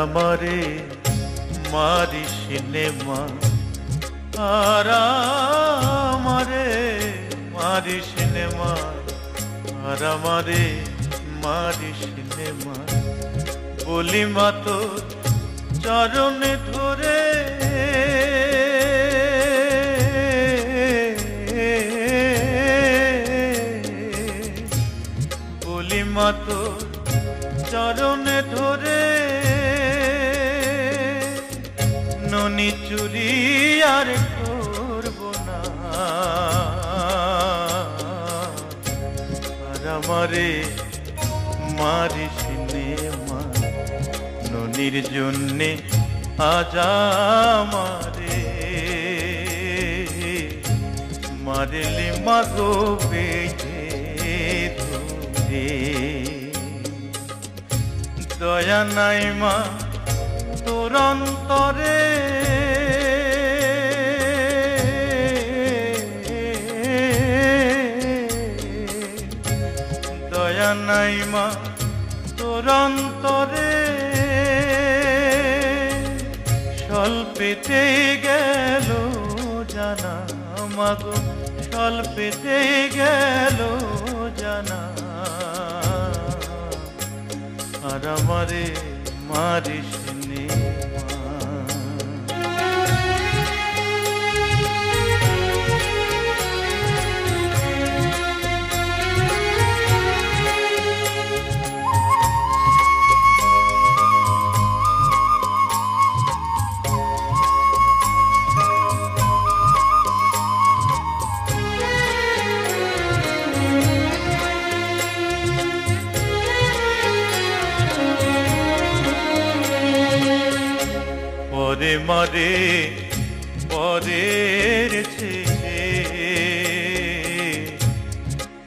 আমারে মারি সিনেমা আর আমারে মারি সিনেমা আর আমারে মারি সিনেমা বলি মা তোর চরণে ধরে বলি মা তোর চরণে ধরে ননি চুরি আর করব না আর আমারে মারি সিনেমা ননির জন্যে আজ আমারে মারলি মাগো বেঁধে ধরে দয়া নাই মা তোর অন্তরে দয়া নাই মা তোর অন্তরে স্বল্পেতে গেল জানা মাগো স্বল্পেতে গেল জানা আর আমারে মারি সিনেমা পরে মারে পরের ছেলে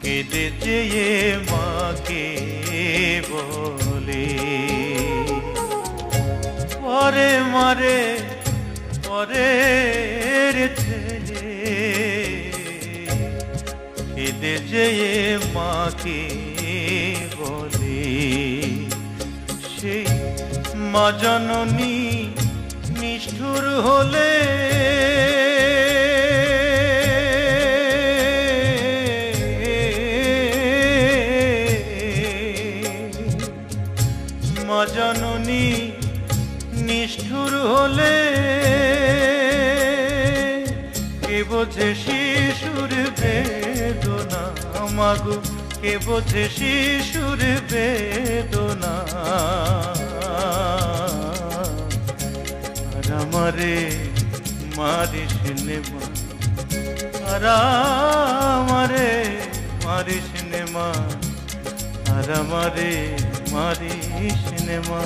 কেঁদে চেয়ে মাকে বলে পরে মারে পরের ছেলে কেঁদে চেয়ে মাকে বলে সেই মা জননী নিষ্ঠুর হলে মা জননী নিষ্ঠুর হলে কে বোঝে শিশুর বেদনা মাগো কে বোঝে শিশুর বেদনা আমারে মারি সিনেমা আর আমারে মারি সিনেমা আর আমারে মারি সিনেমা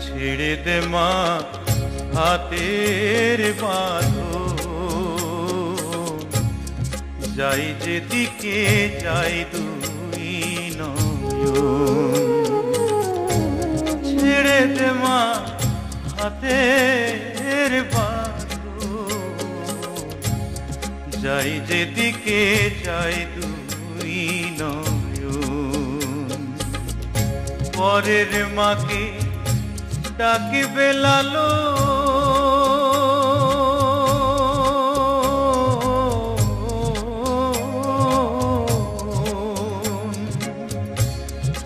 ছেড়ে দে মা হাতের বাঁধন যাই যেদিকে যাই দুই নয়ন ছেড়ে দে মা হাতের বাঁধন যাই যেদিকে যাই দুই নয়ন পরের মাকে ডাকিবে লালো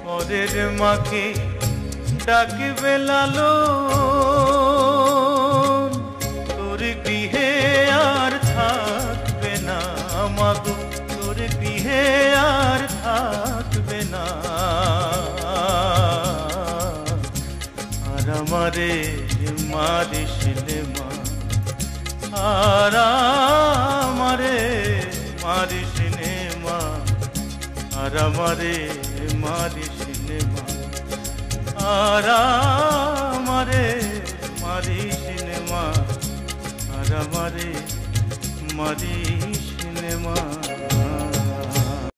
পরের মাকে ডাকিবে লালো তোর গৃহে আর থাকবে না মাগো তোর গৃহে আর থাকবে না আমারে মারি সিনেমা আর আমারে মারি সিনেমা আর আমারে মারি সিনেমা আর আর আমারে মারিস নে মা।